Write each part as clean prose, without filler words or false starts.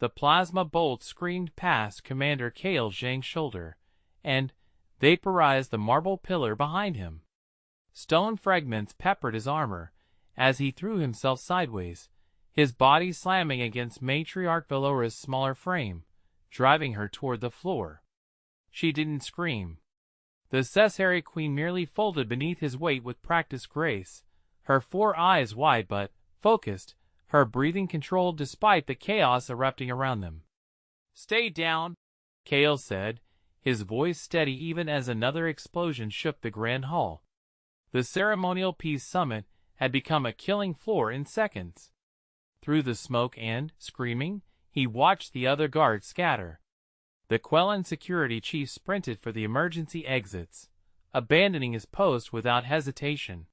The plasma bolt screamed past Commander Kale Zhang's shoulder, and vaporized the marble pillar behind him. Stone fragments peppered his armor as he threw himself sideways, his body slamming against Matriarch Velora's smaller frame, driving her toward the floor. She didn't scream. The Cesare Queen merely folded beneath his weight with practiced grace, her 4 eyes wide but focused, her breathing controlled despite the chaos erupting around them. "Stay down," Kale said, his voice steady even as another explosion shook the grand hall. The ceremonial peace summit had become a killing floor in seconds. Through the smoke and, screaming, he watched the other guards scatter. The Quellan security chief sprinted for the emergency exits, abandoning his post without hesitation.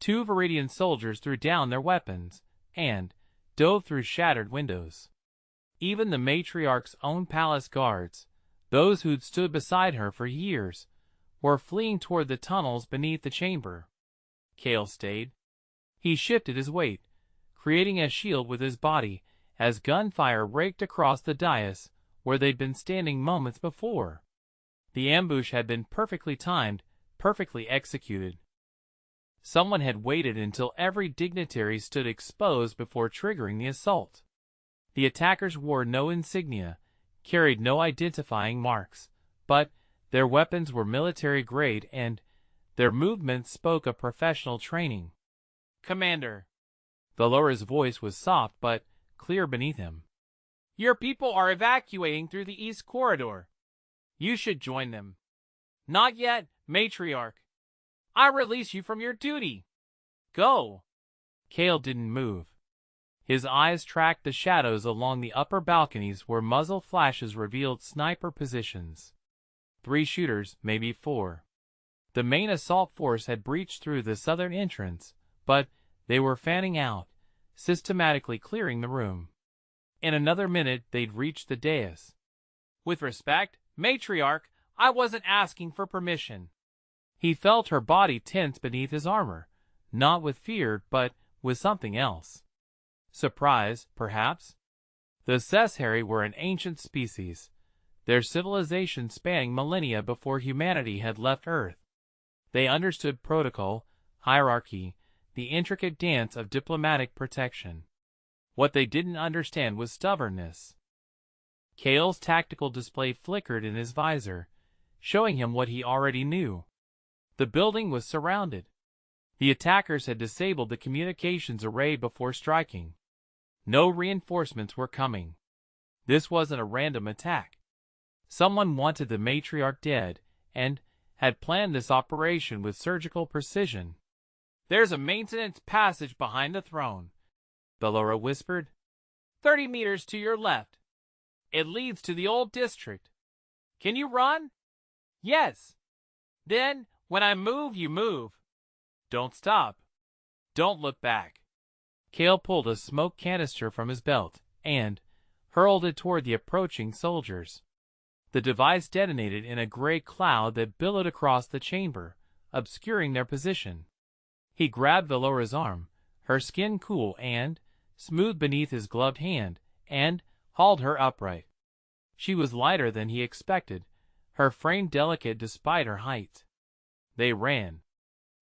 2 Viridian soldiers threw down their weapons and dove through shattered windows. Even the matriarch's own palace guards, those who'd stood beside her for years, were fleeing toward the tunnels beneath the chamber. Kale stayed. He shifted his weight, creating a shield with his body as gunfire raked across the dais where they'd been standing moments before. The ambush had been perfectly timed, perfectly executed. Someone had waited until every dignitary stood exposed before triggering the assault. The attackers wore no insignia, carried no identifying marks, but their weapons were military grade and their movements spoke of professional training. "Commander." Velora's voice was soft but clear beneath him. "Your people are evacuating through the east corridor. You should join them." "Not yet, Matriarch. I release you from your duty. Go." Kale didn't move. His eyes tracked the shadows along the upper balconies where muzzle flashes revealed sniper positions. 3 shooters, maybe 4. The main assault force had breached through the southern entrance, but they were fanning out, systematically clearing the room. In another minute they'd reach the dais. "With respect, Matriarch, I wasn't asking for permission." He felt her body tense beneath his armor, not with fear, but with something else. Surprise, perhaps? The Cesare were an ancient species, their civilization spanning millennia before humanity had left Earth. They understood protocol, hierarchy, the intricate dance of diplomatic protection. What they didn't understand was stubbornness. Kale's tactical display flickered in his visor, showing him what he already knew. The building was surrounded. The attackers had disabled the communications array before striking. No reinforcements were coming. This wasn't a random attack. Someone wanted the matriarch dead, and had planned this operation with surgical precision. "There's a maintenance passage behind the throne," Velora whispered. 30 meters to your left. It leads to the old district. Can you run? Yes. Then, when I move, you move. Don't stop. Don't look back. Kale pulled a smoke canister from his belt and hurled it toward the approaching soldiers. The device detonated in a gray cloud that billowed across the chamber, obscuring their position. He grabbed Velora's arm, her skin cool and smooth beneath his gloved hand, and hauled her upright. She was lighter than he expected, her frame delicate despite her height. They ran.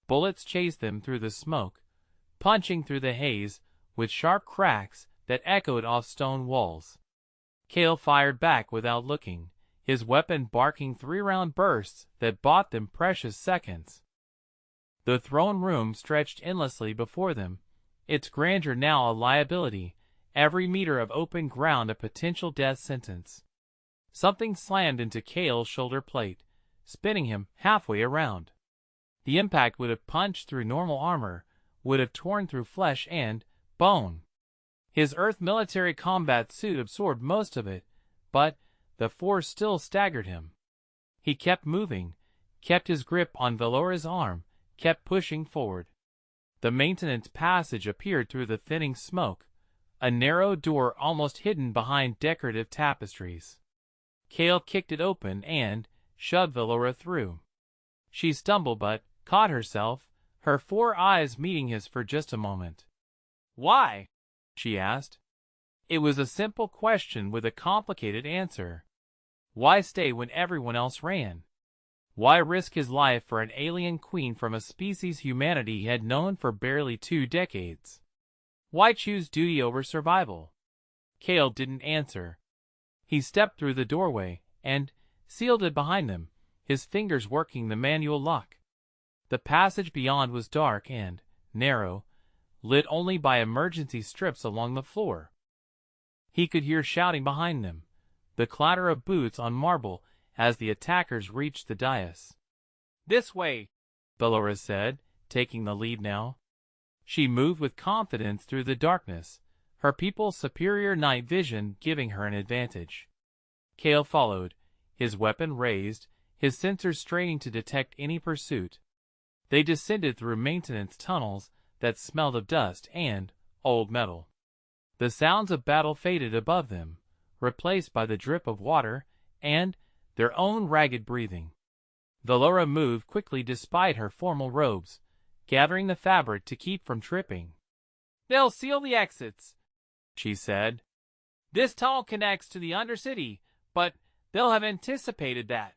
Bullets chased them through the smoke, punching through the haze with sharp cracks that echoed off stone walls. Kale fired back without looking, his weapon barking 3-round bursts that bought them precious seconds. The throne room stretched endlessly before them, its grandeur now a liability, every meter of open ground a potential death sentence. Something slammed into Kale's shoulder plate, spinning him halfway around. The impact would have punched through normal armor, would have torn through flesh and bone. His Earth military combat suit absorbed most of it, but the force still staggered him. He kept moving, kept his grip on Velora's arm, kept pushing forward. The maintenance passage appeared through the thinning smoke, a narrow door almost hidden behind decorative tapestries. Kale kicked it open and shoved Velora through. She stumbled but caught herself, her 4 eyes meeting his for just a moment. "Why?" she asked. It was a simple question with a complicated answer. Why stay when everyone else ran? Why risk his life for an alien queen from a species humanity had known for barely 2 decades? Why choose duty over survival? Cale didn't answer. He stepped through the doorway and sealed it behind him, his fingers working the manual lock. The passage beyond was dark and narrow, lit only by emergency strips along the floor. He could hear shouting behind them, the clatter of boots on marble as the attackers reached the dais. "This way," Dolores said, taking the lead now. She moved with confidence through the darkness, her people's superior night vision giving her an advantage. Cale followed, his weapon raised, his sensors straining to detect any pursuit. They descended through maintenance tunnels that smelled of dust and old metal. The sounds of battle faded above them, replaced by the drip of water and their own ragged breathing. Valora moved quickly despite her formal robes, gathering the fabric to keep from tripping. "They'll seal the exits," she said. "This tunnel connects to the Undercity, but they'll have anticipated that.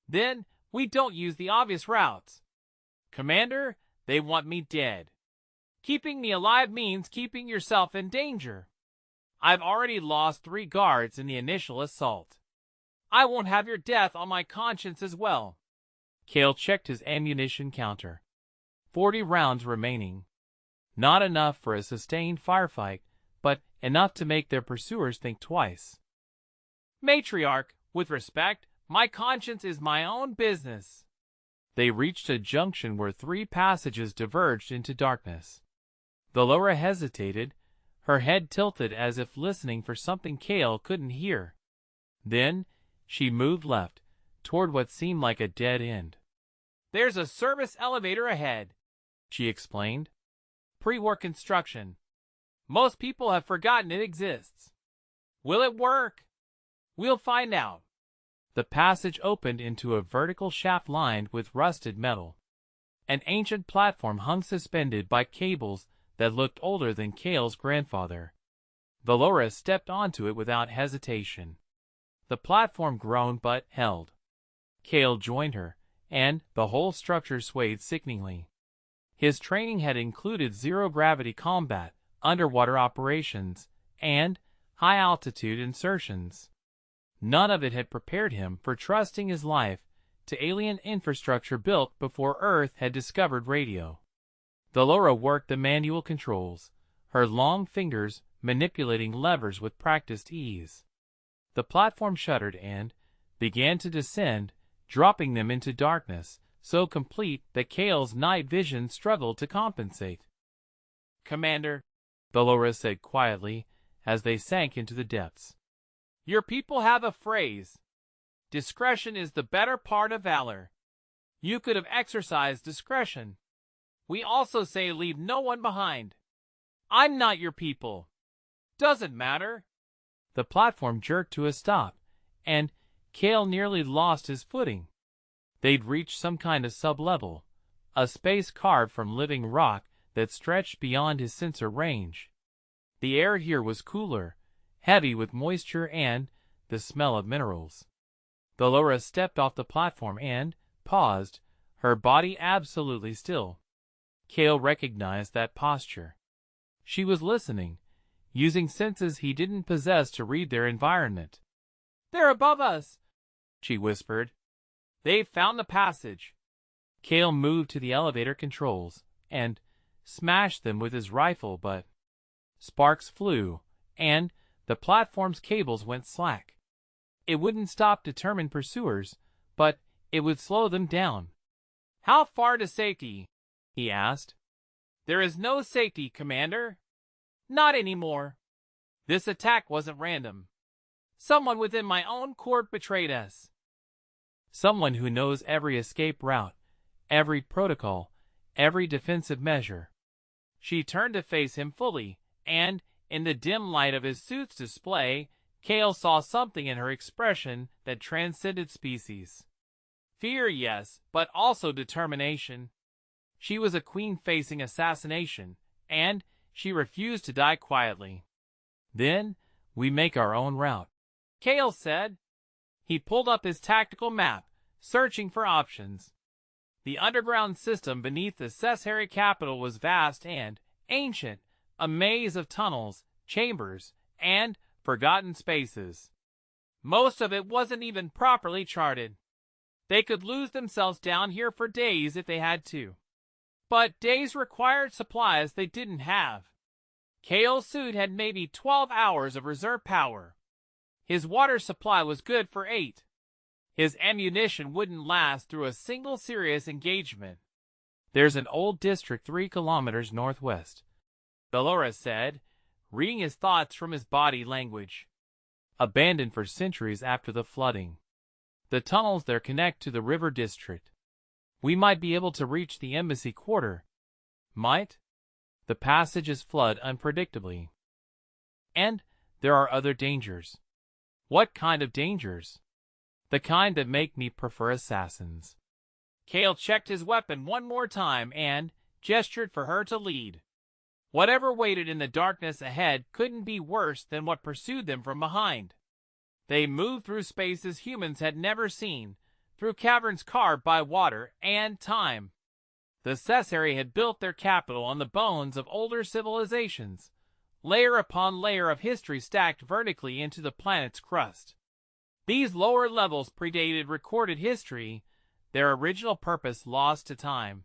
Then we don't use the obvious routes. Commander, they want me dead. Keeping me alive means keeping yourself in danger. I've already lost 3 guards in the initial assault. I won't have your death on my conscience as well." Cale checked his ammunition counter. 40 rounds remaining. Not enough for a sustained firefight, but enough to make their pursuers think twice. "Matriarch, with respect, my conscience is my own business." They reached a junction where 3 passages diverged into darkness. Valora hesitated, her head tilted as if listening for something Cale couldn't hear. Then she moved left, toward what seemed like a dead end. "There's a service elevator ahead," she explained. "Pre-war construction. Most people have forgotten it exists. Will it work? We'll find out." The passage opened into a vertical shaft lined with rusted metal. An ancient platform hung suspended by cables that looked older than Cale's grandfather. Valora stepped onto it without hesitation. The platform groaned but held. Cale joined her, and the whole structure swayed sickeningly. His training had included zero-gravity combat, underwater operations, and high-altitude insertions. None of it had prepared him for trusting his life to alien infrastructure built before Earth had discovered radio. Valora worked the manual controls, her long fingers manipulating levers with practiced ease. The platform shuddered and began to descend, dropping them into darkness, so complete that Cale's night vision struggled to compensate. "Commander," Valora said quietly as they sank into the depths, "your people have a phrase. Discretion is the better part of valor. You could have exercised discretion. We also say leave no one behind. I'm not your people. Doesn't matter." The platform jerked to a stop, and Cale nearly lost his footing. They'd reached some kind of sub-level, a space carved from living rock that stretched beyond his sensor range. The air here was cooler, heavy with moisture and the smell of minerals. Valora stepped off the platform and paused, her body absolutely still. Cale recognized that posture. She was listening, using senses he didn't possess to read their environment. "They're above us," she whispered. "They've found the passage." Cale moved to the elevator controls and smashed them with his rifle, but sparks flew, and the platform's cables went slack. It wouldn't stop determined pursuers, but it would slow them down. "How far to safety?" he asked. "There is no safety, Commander." "Not anymore. This attack wasn't random. Someone within my own court betrayed us." "Someone who knows every escape route, every protocol, every defensive measure." She turned to face him fully, and, in the dim light of his suit's display, Cale saw something in her expression that transcended species. Fear, yes, but also determination. She was a queen facing assassination, and she refused to die quietly. Then, we make our own route," Kale said. He pulled up his tactical map, searching for options. The underground system beneath the SciFi capital was vast and ancient, a maze of tunnels, chambers, and forgotten spaces. Most of it wasn't even properly charted. They could lose themselves down here for days if they had to. But days required supplies they didn't have. Kale's suit had maybe 12 hours of reserve power. His water supply was good for 8. His ammunition wouldn't last through a single serious engagement. "There's an old district 3 kilometers northwest," Belora said, reading his thoughts from his body language. "Abandoned for centuries after the flooding. The tunnels there connect to the river district. We might be able to reach the embassy quarter." "Might? The passages flood unpredictably. And there are other dangers." "What kind of dangers?" "The kind that make me prefer assassins." Kale checked his weapon one more time and gestured for her to lead. Whatever waited in the darkness ahead couldn't be worse than what pursued them from behind. They moved through spaces humans had never seen, through caverns carved by water and time. The SciFi had built their capital on the bones of older civilizations, layer upon layer of history stacked vertically into the planet's crust. These lower levels predated recorded history, their original purpose lost to time.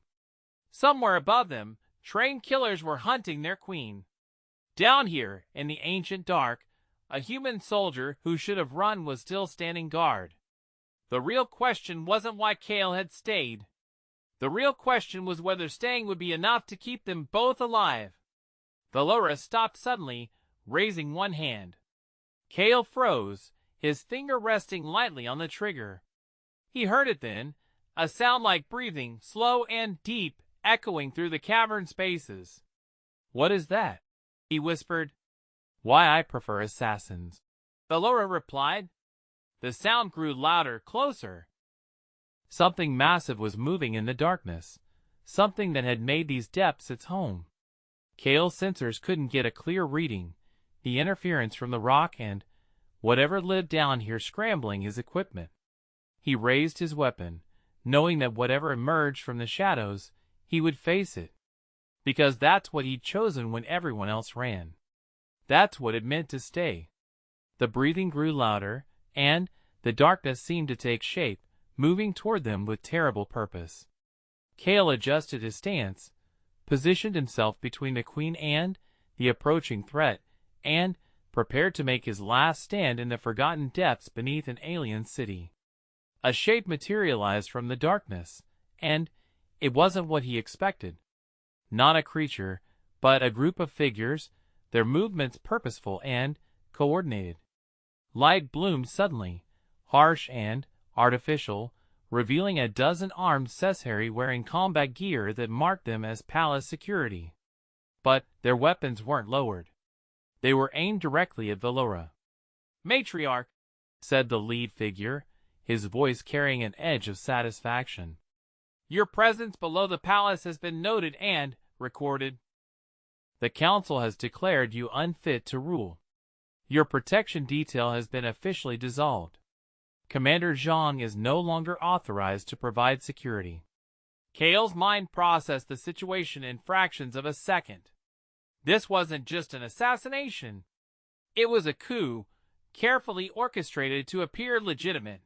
Somewhere above them, trained killers were hunting their queen. Down here, in the ancient dark, a human soldier who should have run was still standing guard. The real question wasn't why Kale had stayed. The real question was whether staying would be enough to keep them both alive. Belora stopped suddenly, raising one hand. Kale froze, his finger resting lightly on the trigger. He heard it then, a sound like breathing, slow and deep, echoing through the cavern spaces. "What is that?" he whispered. "Why I prefer assassins," Belora replied. The sound grew louder, closer. Something massive was moving in the darkness, something that had made these depths its home. Kale's sensors couldn't get a clear reading, the interference from the rock and whatever lived down here scrambling his equipment. He raised his weapon, knowing that whatever emerged from the shadows, he would face it. Because that's what he'd chosen when everyone else ran. That's what it meant to stay. The breathing grew louder, and the darkness seemed to take shape, moving toward them with terrible purpose. Kale adjusted his stance, positioned himself between the queen and the approaching threat, and prepared to make his last stand in the forgotten depths beneath an alien city. A shape materialized from the darkness, and it wasn't what he expected. Not a creature, but a group of figures, their movements purposeful and coordinated. Light bloomed suddenly, harsh and artificial, revealing a dozen armed SciFi wearing combat gear that marked them as palace security. But their weapons weren't lowered. They were aimed directly at Belora. "Matriarch," said the lead figure, his voice carrying an edge of satisfaction. "Your presence below the palace has been noted and recorded. The council has declared you unfit to rule. Your protection detail has been officially dissolved. Commander Zhang is no longer authorized to provide security." Kale's mind processed the situation in fractions of a second. This wasn't just an assassination. It was a coup, carefully orchestrated to appear legitimate.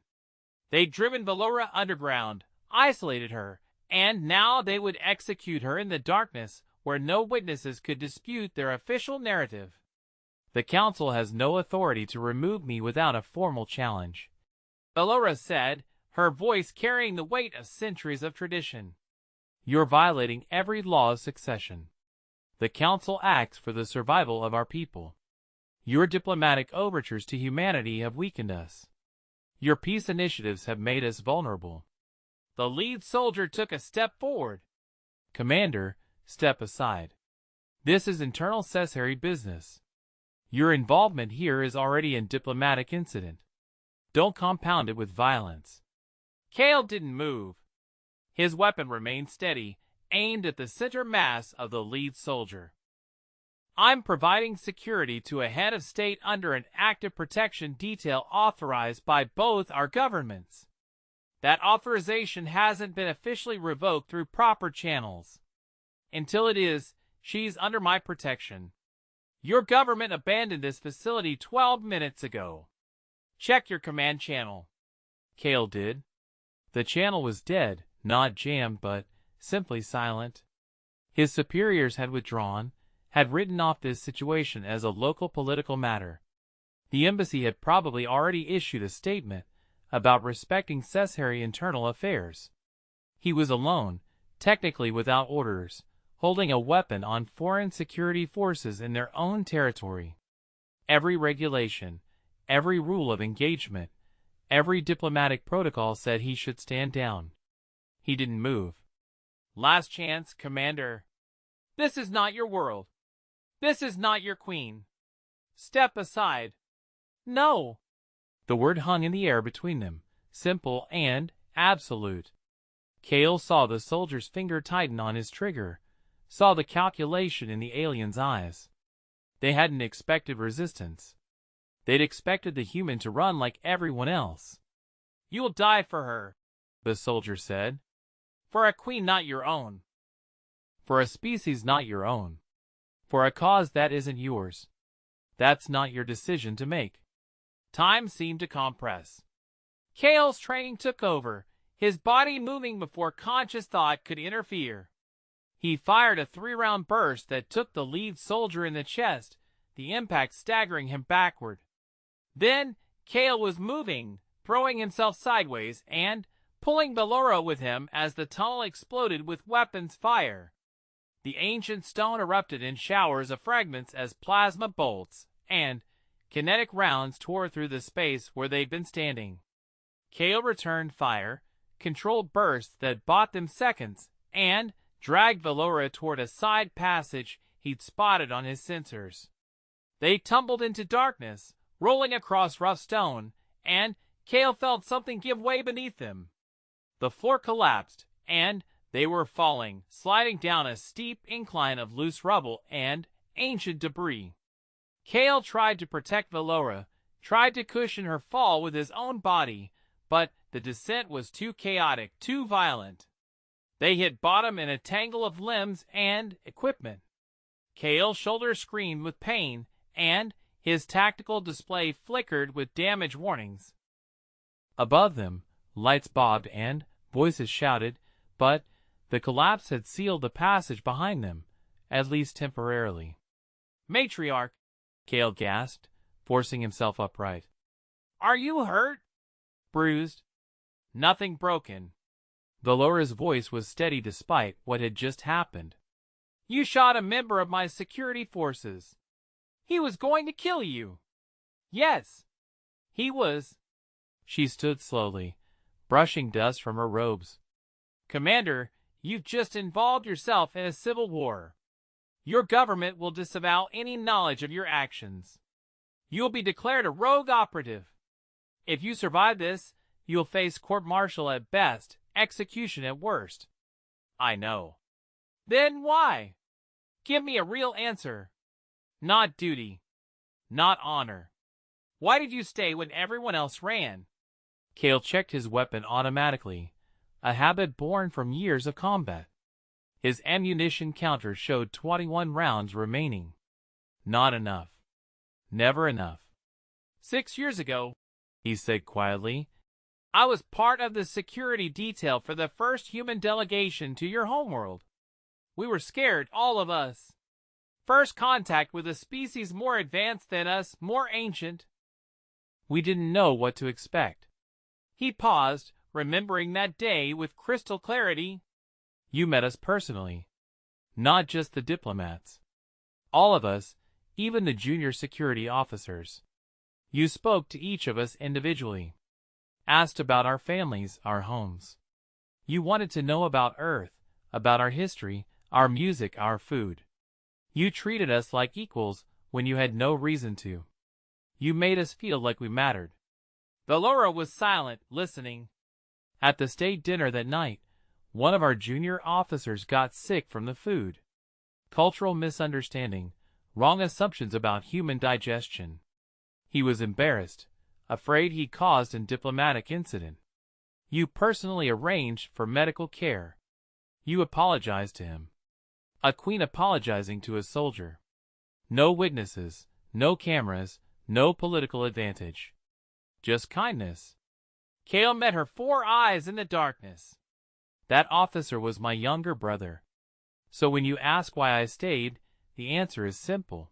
They'd driven Belora underground, isolated her, and now they would execute her in the darkness where no witnesses could dispute their official narrative. "The council has no authority to remove me without a formal challenge," Belora said, her voice carrying the weight of centuries of tradition. "You're violating every law of succession. The council acts for the survival of our people. Your diplomatic overtures to humanity have weakened us. Your peace initiatives have made us vulnerable." The lead soldier took a step forward. "Commander, step aside. This is internal SciFi business. Your involvement here is already a diplomatic incident. Don't compound it with violence." Kale didn't move. His weapon remained steady, aimed at the center mass of the lead soldier. I'm providing security to a head of state under an active protection detail authorized by both our governments. That authorization hasn't been officially revoked through proper channels. Until it is, she's under my protection. Your government abandoned this facility 12 minutes ago. Check your command channel. Kale did. The channel was dead, not jammed, but simply silent. His superiors had withdrawn, had written off this situation as a local political matter. The embassy had probably already issued a statement about respecting Cesare internal affairs. He was alone, technically without orders, holding a weapon on foreign security forces in their own territory. Every regulation, every rule of engagement, every diplomatic protocol said he should stand down. He didn't move. Last chance, Commander. This is not your world. This is not your queen. Step aside. No. The word hung in the air between them, simple and absolute. Kale saw the soldier's finger tighten on his trigger, saw the calculation in the alien's eyes. They hadn't expected resistance. They'd expected the human to run like everyone else. You'll die for her, the soldier said. For a queen not your own. For a species not your own. For a cause that isn't yours. That's not your decision to make. Time seemed to compress. Kale's training took over, his body moving before conscious thought could interfere. He fired a 3-round burst that took the lead soldier in the chest, the impact staggering him backward. Then, Kale was moving, throwing himself sideways and pulling Ballora with him as the tunnel exploded with weapons fire. The ancient stone erupted in showers of fragments as plasma bolts and kinetic rounds tore through the space where they'd been standing. Kale returned fire, controlled bursts that bought them seconds, and dragged Ballora toward a side passage he'd spotted on his sensors. They tumbled into darkness, rolling across rough stone, and Kale felt something give way beneath them. The floor collapsed, and they were falling, sliding down a steep incline of loose rubble and ancient debris. Kale tried to protect Ballora, tried to cushion her fall with his own body, but the descent was too chaotic, too violent. They hit bottom in a tangle of limbs and equipment. Kale's shoulder screamed with pain, and his tactical display flickered with damage warnings. Above them, lights bobbed and voices shouted, but the collapse had sealed the passage behind them, at least temporarily. Matriarch, Kale gasped, forcing himself upright. Are you hurt? Bruised? Nothing broken. Ballora's voice was steady despite what had just happened. You shot a member of my security forces. He was going to kill you. Yes, he was. She stood slowly, brushing dust from her robes. Commander, you've just involved yourself in a civil war. Your government will disavow any knowledge of your actions. You'll be declared a rogue operative. If you survive this, you'll face court-martial at best, execution at worst. I know. Then why? Give me a real answer. Not duty. Not honor. Why did you stay when everyone else ran? Kale checked his weapon automatically, a habit born from years of combat. His ammunition counter showed 21 rounds remaining. Not enough. Never enough. 6 years ago, he said quietly, I was part of the security detail for the first human delegation to your homeworld. We were scared, all of us. First contact with a species more advanced than us, more ancient. We didn't know what to expect. He paused, remembering that day with crystal clarity. You met us personally, not just the diplomats. All of us, even the junior security officers. You spoke to each of us individually, asked about our families, our homes. You wanted to know about Earth, about our history, our music, our food. You treated us like equals when you had no reason to. You made us feel like we mattered. Ballora was silent, listening. At the state dinner that night, one of our junior officers got sick from the food. Cultural misunderstanding, wrong assumptions about human digestion. He was embarrassed, afraid he caused a diplomatic incident. You personally arranged for medical care. You apologized to him. A queen apologizing to a soldier. No witnesses, no cameras, no political advantage. Just kindness. Kale met her 4 eyes in the darkness. That officer was my younger brother. So when you ask why I stayed, the answer is simple.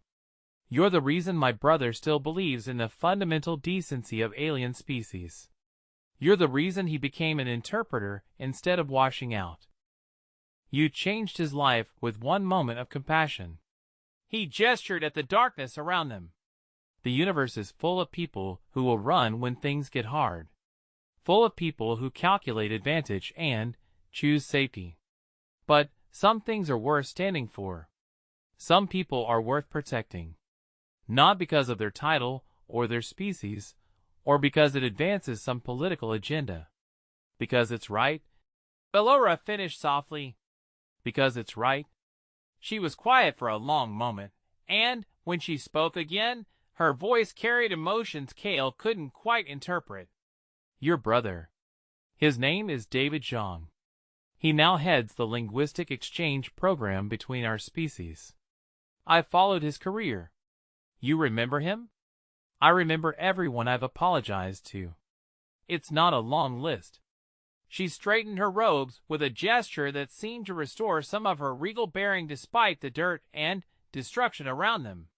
You're the reason my brother still believes in the fundamental decency of alien species. You're the reason he became an interpreter instead of washing out. You changed his life with one moment of compassion. He gestured at the darkness around them. The universe is full of people who will run when things get hard. Full of people who calculate advantage and choose safety. But some things are worth standing for. Some people are worth protecting. Not because of their title or their species, or because it advances some political agenda. Because it's right. Bellora finished softly. Because it's right. She was quiet for a long moment, and when she spoke again, her voice carried emotions Kale couldn't quite interpret. Your brother. His name is David Zhang. He now heads the linguistic exchange program between our species. I followed his career. You remember him? I remember everyone I've apologized to. It's not a long list. She straightened her robes with a gesture that seemed to restore some of her regal bearing despite the dirt and destruction around them.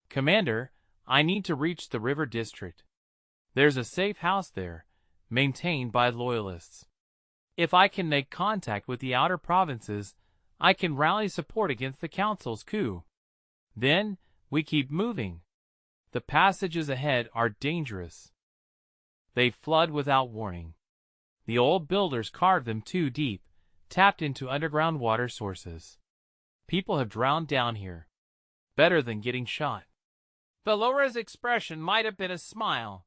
Commander, I need to reach the river district. There's a safe house there, maintained by loyalists. If I can make contact with the outer provinces, I can rally support against the Council's coup. Then, we keep moving. The passages ahead are dangerous. They flood without warning. The old builders carved them too deep, tapped into underground water sources. People have drowned down here. Better than getting shot. Bellora's expression might have been a smile.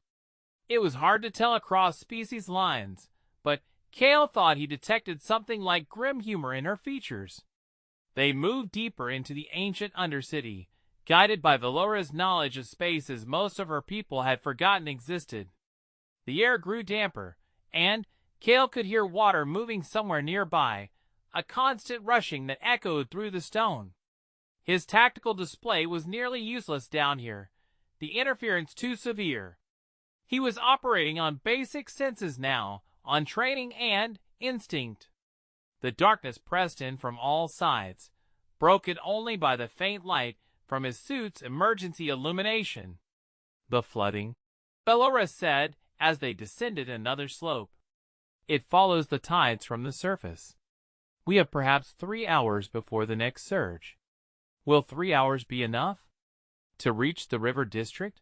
It was hard to tell across species lines, but Kale thought he detected something like grim humor in her features. They moved deeper into the ancient Undercity, guided by Bellora's knowledge of space as most of her people had forgotten existed. The air grew damper, and Kale could hear water moving somewhere nearby, a constant rushing that echoed through the stone. His tactical display was nearly useless down here, the interference too severe. He was operating on basic senses now, on training and instinct. The darkness pressed in from all sides, broken only by the faint light from his suit's emergency illumination. The flooding, Bellora said as they descended another slope. It follows the tides from the surface. We have perhaps 3 hours before the next surge. Will 3 hours be enough? To reach the river district?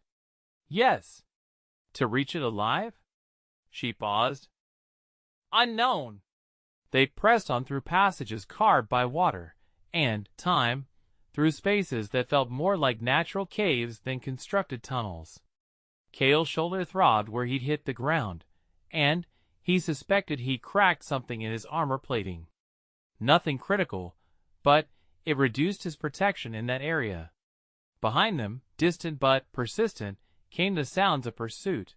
Yes. To reach it alive? She paused. Unknown. They pressed on through passages carved by water and time, through spaces that felt more like natural caves than constructed tunnels. Kale's shoulder throbbed where he'd hit the ground, and he suspected he'd cracked something in his armor plating. Nothing critical, but it reduced his protection in that area. Behind them, distant but persistent, came the sounds of pursuit.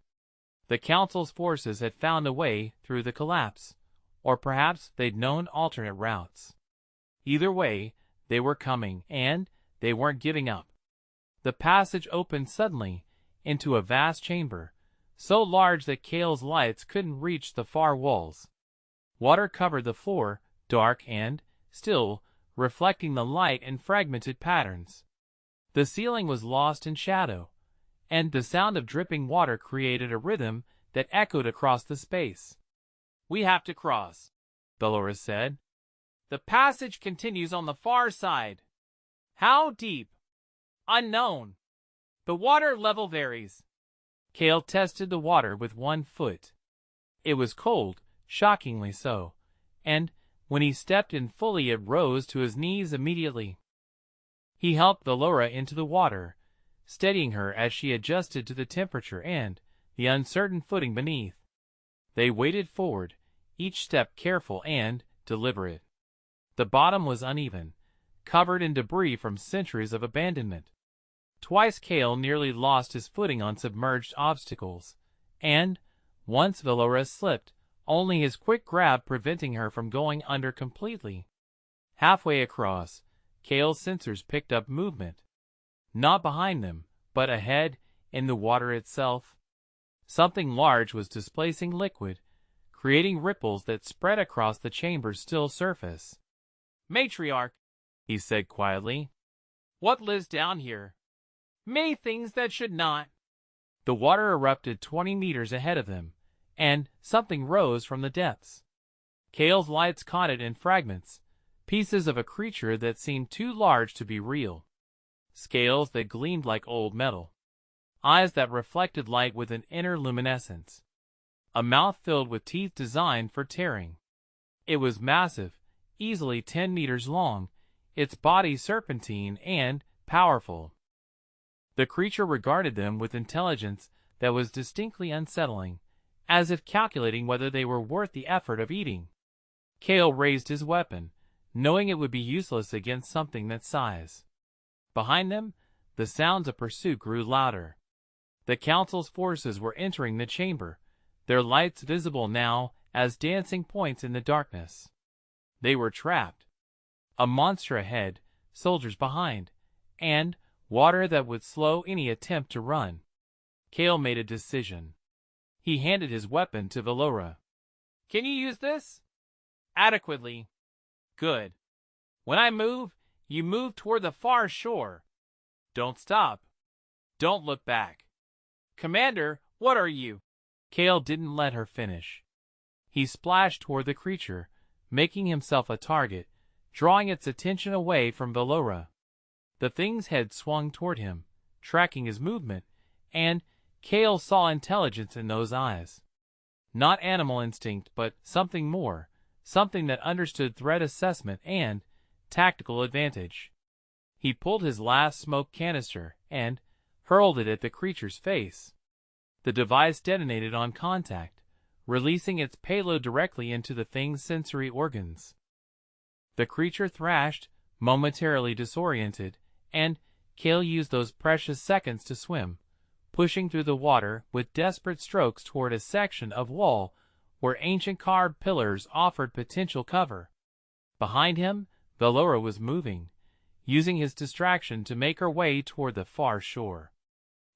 The Council's forces had found a way through the collapse, or perhaps they'd known alternate routes. Either way, they were coming, and they weren't giving up. The passage opened suddenly into a vast chamber, so large that Kale's lights couldn't reach the far walls. Water covered the floor, dark and still, reflecting the light in fragmented patterns. The ceiling was lost in shadow, and the sound of dripping water created a rhythm that echoed across the space. We have to cross, Bellora said. The passage continues on the far side. How deep? Unknown. The water level varies. Kale tested the water with 1 foot. It was cold, shockingly so, and when he stepped in fully it rose to his knees immediately. He helped Bellora into the water, steadying her as she adjusted to the temperature and the uncertain footing beneath. They waded forward, each step careful and deliberate. The bottom was uneven, covered in debris from centuries of abandonment. Twice Kale nearly lost his footing on submerged obstacles, and once Velora slipped, only his quick grab preventing her from going under completely. Halfway across, Kale's sensors picked up movement. Not behind them, but ahead, in the water itself. Something large was displacing liquid, creating ripples that spread across the chamber's still surface. "Matriarch," he said quietly, "what lives down here?" "Many things that should not." The water erupted 20 meters ahead of them, and something rose from the depths. Kale's lights caught it in fragments, pieces of a creature that seemed too large to be real. Scales that gleamed like old metal. Eyes that reflected light with an inner luminescence. A mouth filled with teeth designed for tearing. It was massive, easily 10 meters long, its body serpentine and powerful. The creature regarded them with intelligence that was distinctly unsettling, as if calculating whether they were worth the effort of eating. Kale raised his weapon, knowing it would be useless against something that size. Behind them, the sounds of pursuit grew louder. The Council's forces were entering the chamber, their lights visible now as dancing points in the darkness. They were trapped. A monster ahead, soldiers behind, and water that would slow any attempt to run. Kale made a decision. He handed his weapon to Velora. "Can you use this?" "Adequately." "Good. When I move, you move toward the far shore. Don't stop. Don't look back." "Commander, what are you?" Kale didn't let her finish. He splashed toward the creature, making himself a target, drawing its attention away from Velora. The thing's head swung toward him, tracking his movement, and Kale saw intelligence in those eyes. Not animal instinct, but something more, something that understood threat assessment and tactical advantage. He pulled his last smoke canister and hurled it at the creature's face. The device detonated on contact, releasing its payload directly into the thing's sensory organs. The creature thrashed, momentarily disoriented, and Kale used those precious seconds to swim, pushing through the water with desperate strokes toward a section of wall where ancient carved pillars offered potential cover. Behind him, Velora was moving, using his distraction to make her way toward the far shore.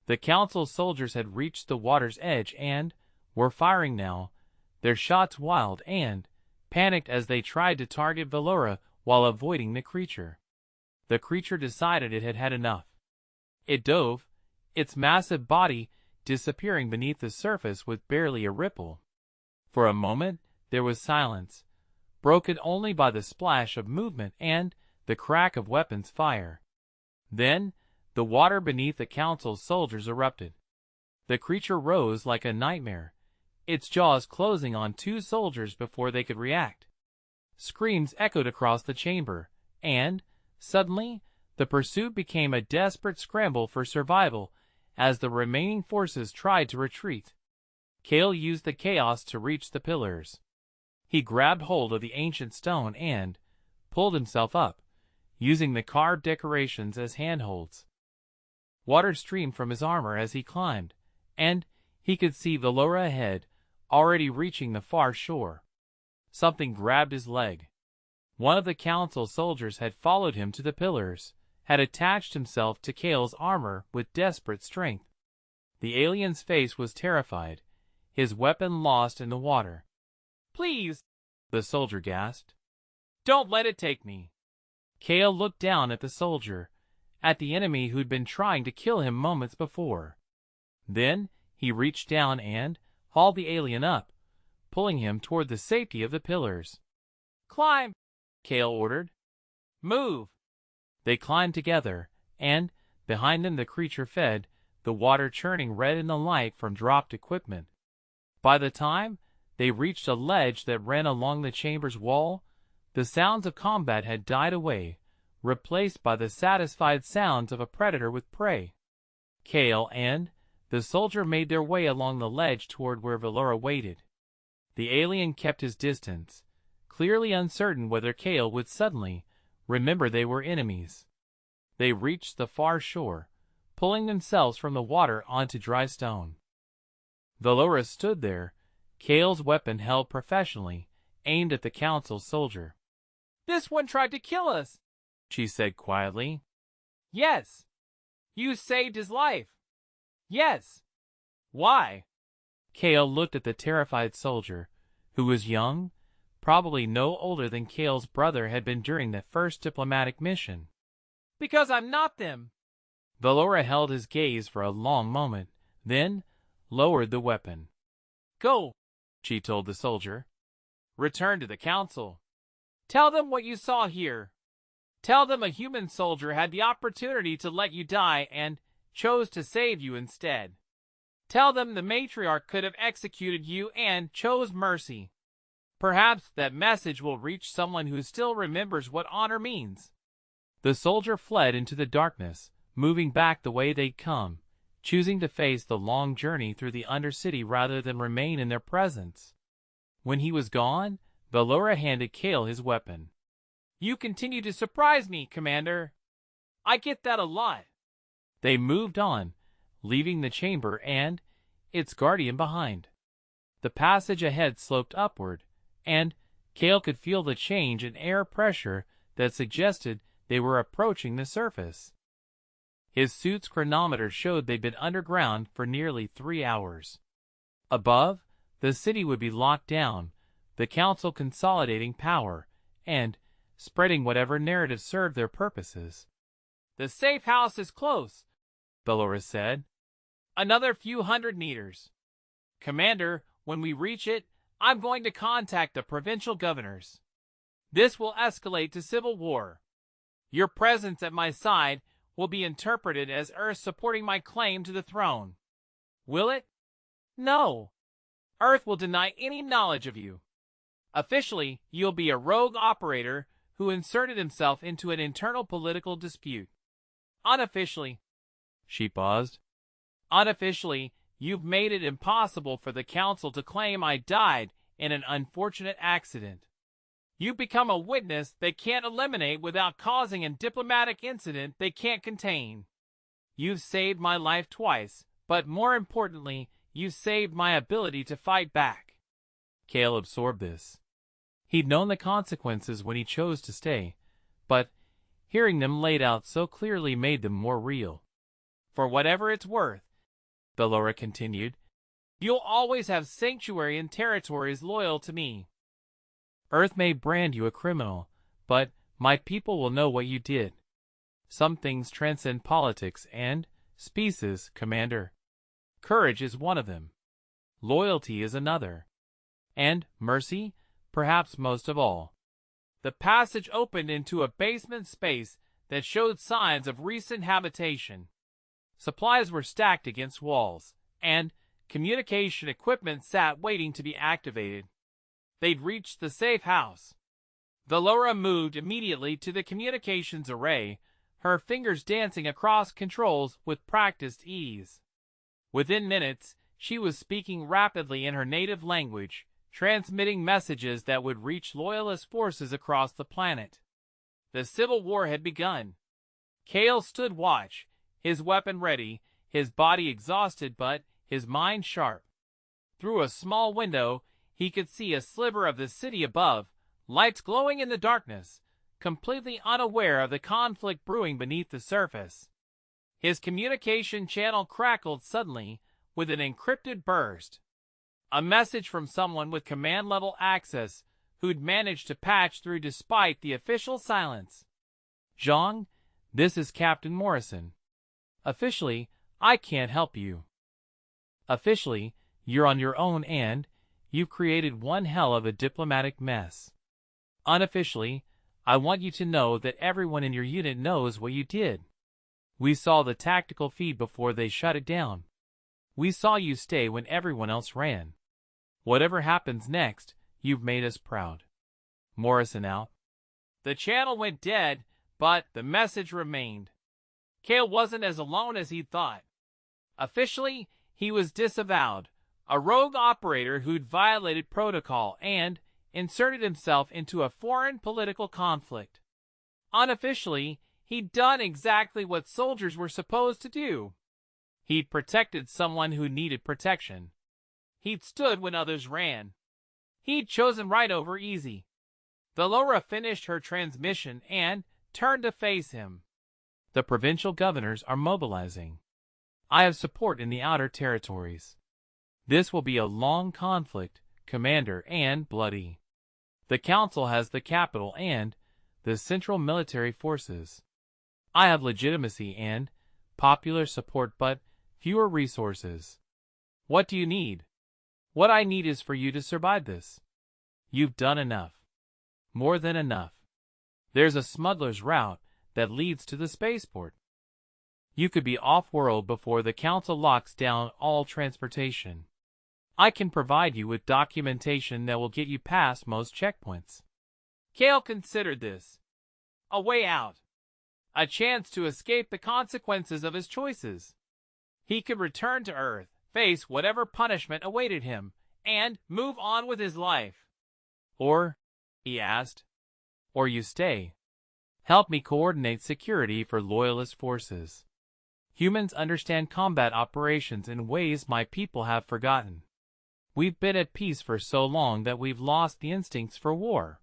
The Council's soldiers had reached the water's edge and were firing now, their shots wild and panicked as they tried to target Velora while avoiding the creature. The creature decided it had had enough. It dove, its massive body disappearing beneath the surface with barely a ripple. For a moment, there was silence, broken only by the splash of movement and the crack of weapons fire. Then, the water beneath the Council's soldiers erupted. The creature rose like a nightmare, its jaws closing on two soldiers before they could react. Screams echoed across the chamber, and, suddenly, the pursuit became a desperate scramble for survival as the remaining forces tried to retreat. Kale used the chaos to reach the pillars. He grabbed hold of the ancient stone and pulled himself up, using the carved decorations as handholds. Water streamed from his armor as he climbed, and he could see Velora ahead, already reaching the far shore. Something grabbed his leg. One of the Council soldiers had followed him to the pillars, had attached himself to Kale's armor with desperate strength. The alien's face was terrified, his weapon lost in the water. "Please," the soldier gasped. "Don't let it take me." Kale looked down at the soldier, at the enemy who'd been trying to kill him moments before. Then he reached down and hauled the alien up, pulling him toward the safety of the pillars. "Climb," Kale ordered. "Move." They climbed together, and behind them the creature fed, the water churning red in the light from dropped equipment. By the time they reached a ledge that ran along the chamber's wall, the sounds of combat had died away, replaced by the satisfied sounds of a predator with prey. Kale and the soldier made their way along the ledge toward where Velora waited. The alien kept his distance, clearly uncertain whether Kale would suddenly remember they were enemies. They reached the far shore, pulling themselves from the water onto dry stone. Valora stood there, Kale's weapon held professionally, aimed at the council's soldier. "This one tried to kill us," she said quietly. "Yes." "You saved his life." "Yes." "Why?" Kale looked at the terrified soldier, who was young, probably no older than Kale's brother had been during the first diplomatic mission. "Because I'm not them." Valora held his gaze for a long moment, then lowered the weapon. "Go," she told the soldier. "Return to the council. Tell them what you saw here. Tell them a human soldier had the opportunity to let you die and chose to save you instead. Tell them the matriarch could have executed you and chose mercy. Perhaps that message will reach someone who still remembers what honor means." The soldier fled into the darkness, moving back the way they'd come, choosing to face the long journey through the Undercity rather than remain in their presence. When he was gone, Valora handed Kale his weapon. "You continue to surprise me, Commander. I get that a lot." They moved on, leaving the chamber and its guardian behind. The passage ahead sloped upward, and Kale could feel the change in air pressure that suggested they were approaching the surface. His suit's chronometer showed they'd been underground for nearly 3 hours. Above, the city would be locked down, the council consolidating power and spreading whatever narrative served their purposes. "The safe house is close," Valora said. "Another few hundred meters. Commander, when we reach it, I'm going to contact the provincial governors. This will escalate to civil war. Your presence at my side will be interpreted as Earth supporting my claim to the throne. Will it? No. Earth will deny any knowledge of you. Officially, you'll be a rogue operator who inserted himself into an internal political dispute. Unofficially," she paused, "unofficially, you've made it impossible for the council to claim I died in an unfortunate accident. You've become a witness they can't eliminate without causing a diplomatic incident they can't contain. You've saved my life twice, but more importantly, you've saved my ability to fight back." Kale absorbed this. He'd known the consequences when he chose to stay, but hearing them laid out so clearly made them more real. "For whatever it's worth," Valora continued, "you'll always have sanctuary in territories loyal to me. Earth may brand you a criminal, but my people will know what you did. Some things transcend politics and species, Commander. Courage is one of them. Loyalty is another. And mercy, perhaps most of all." The passage opened into a basement space that showed signs of recent habitation. Supplies were stacked against walls, and communication equipment sat waiting to be activated. They'd reached the safe house. Valora moved immediately to the communications array, her fingers dancing across controls with practiced ease. Within minutes, she was speaking rapidly in her native language, transmitting messages that would reach loyalist forces across the planet. The civil war had begun. Kale stood watch, his weapon ready, his body exhausted but his mind sharp. Through a small window, he could see a sliver of the city above, lights glowing in the darkness, completely unaware of the conflict brewing beneath the surface. His communication channel crackled suddenly with an encrypted burst. A message from someone with command-level access who'd managed to patch through despite the official silence. "Zhang, this is Captain Morrison. Officially, I can't help you. Officially, you're on your own and you've created one hell of a diplomatic mess. Unofficially, I want you to know that everyone in your unit knows what you did. We saw the tactical feed before they shut it down. We saw you stay when everyone else ran. Whatever happens next, you've made us proud. Morrison out." The channel went dead, but the message remained. Kale wasn't as alone as he'd thought. Officially, he was disavowed, a rogue operator who'd violated protocol and inserted himself into a foreign political conflict. Unofficially, he'd done exactly what soldiers were supposed to do. He'd protected someone who needed protection. He'd stood when others ran. He'd chosen right over easy. The Laura finished her transmission and turned to face him. The provincial governors are mobilizing. I have support in the outer territories. This will be a long conflict, Commander, and bloody. The Council has the capital and the central military forces. I have legitimacy and popular support but fewer resources. What do you need? What I need is for you to survive this. You've done enough. More than enough. There's a smuggler's route that leads to the spaceport. You could be off-world before the Council locks down all transportation. I can provide you with documentation that will get you past most checkpoints. Kale considered this. A way out. A chance to escape the consequences of his choices. He could return to Earth, face whatever punishment awaited him, and move on with his life. Or, he asked, or you stay. Help me coordinate security for Loyalist forces. Humans understand combat operations in ways my people have forgotten. We've been at peace for so long that we've lost the instincts for war.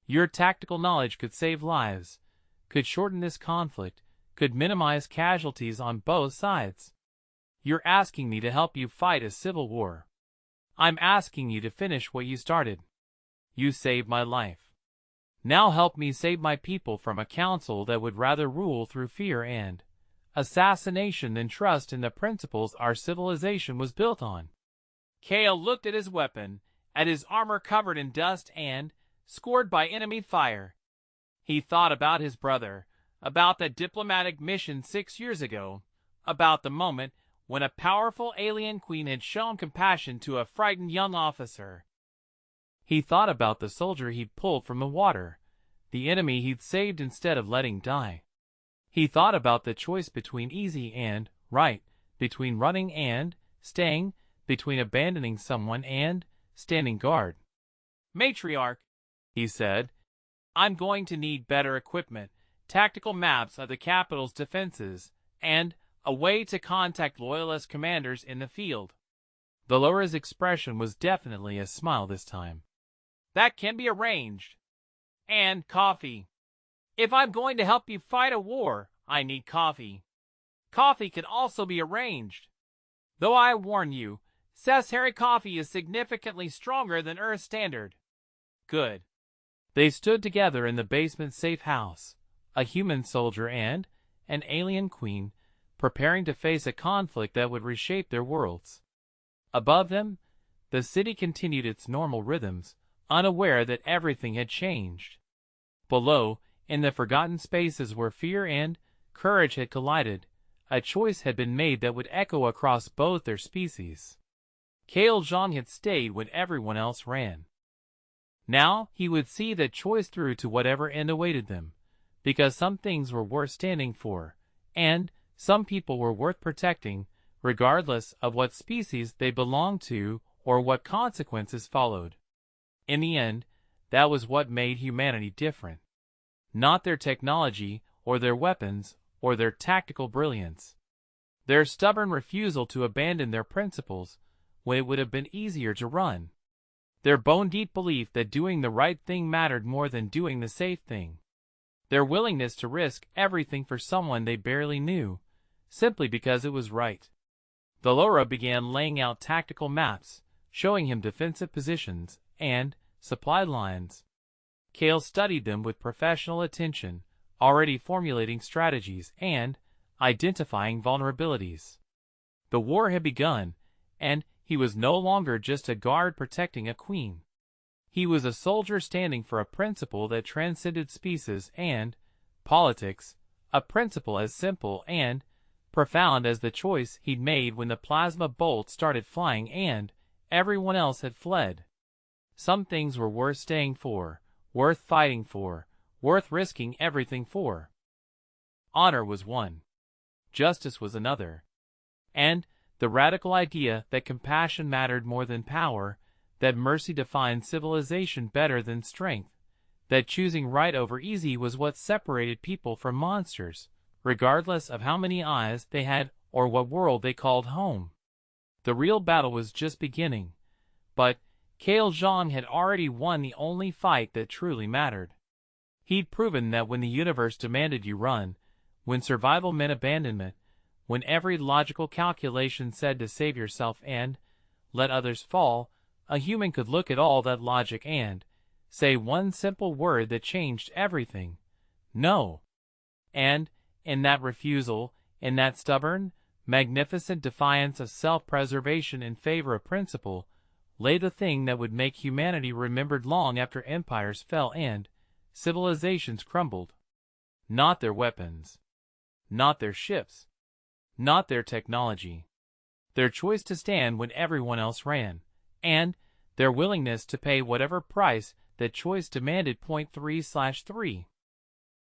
Your tactical knowledge could save lives, could shorten this conflict, could minimize casualties on both sides. You're asking me to help you fight a civil war. I'm asking you to finish what you started. You saved my life. Now help me save my people from a council that would rather rule through fear and assassination than trust in the principles our civilization was built on. Kale looked at his weapon, at his armor covered in dust and scored by enemy fire. He thought about his brother, about the diplomatic mission 6 years ago, about the moment when a powerful alien queen had shown compassion to a frightened young officer. He thought about the soldier he'd pulled from the water, the enemy he'd saved instead of letting die. He thought about the choice between easy and right, between running and staying, between abandoning someone and standing guard. Matriarch, he said, I'm going to need better equipment, tactical maps of the capital's defenses, and a way to contact Loyalist commanders in the field. The Laura's expression was definitely a smile this time. That can be arranged. And coffee. If I'm going to help you fight a war, I need coffee. Coffee can also be arranged. Though I warn you, Sesshari coffee is significantly stronger than Earth standard. Good. They stood together in the basement safe house, a human soldier and an alien queen, preparing to face a conflict that would reshape their worlds. Above them, the city continued its normal rhythms, unaware that everything had changed. Below, in the forgotten spaces where fear and courage had collided, a choice had been made that would echo across both their species. Kale Zhang had stayed when everyone else ran. Now he would see that choice through to whatever end awaited them, because some things were worth standing for, and some people were worth protecting, regardless of what species they belonged to or what consequences followed. In the end, that was what made humanity different. Not their technology, or their weapons, or their tactical brilliance. Their stubborn refusal to abandon their principles when it would have been easier to run. Their bone-deep belief that doing the right thing mattered more than doing the safe thing. Their willingness to risk everything for someone they barely knew, simply because it was right. The Laura began laying out tactical maps, showing him defensive positions and supply lines. Kale studied them with professional attention, already formulating strategies and identifying vulnerabilities. The war had begun, and he was no longer just a guard protecting a queen. He was a soldier standing for a principle that transcended species and politics, a principle as simple and profound as the choice he'd made when the plasma bolt started flying and everyone else had fled. Some things were worth staying for, worth fighting for, worth risking everything for. Honor was one. Justice was another. And the radical idea that compassion mattered more than power, that mercy defined civilization better than strength, that choosing right over easy was what separated people from monsters, regardless of how many eyes they had or what world they called home. The real battle was just beginning, but Kale Zhang had already won the only fight that truly mattered. He'd proven that when the universe demanded you run, when survival meant abandonment, when every logical calculation said to save yourself and let others fall, a human could look at all that logic and say one simple word that changed everything: no. And in that refusal, in that stubborn, magnificent defiance of self-preservation in favor of principle, lay the thing that would make humanity remembered long after empires fell and civilizations crumbled. Not their weapons, not their ships, not their technology. Their choice to stand when everyone else ran, and their willingness to pay whatever price that choice demanded. 3/3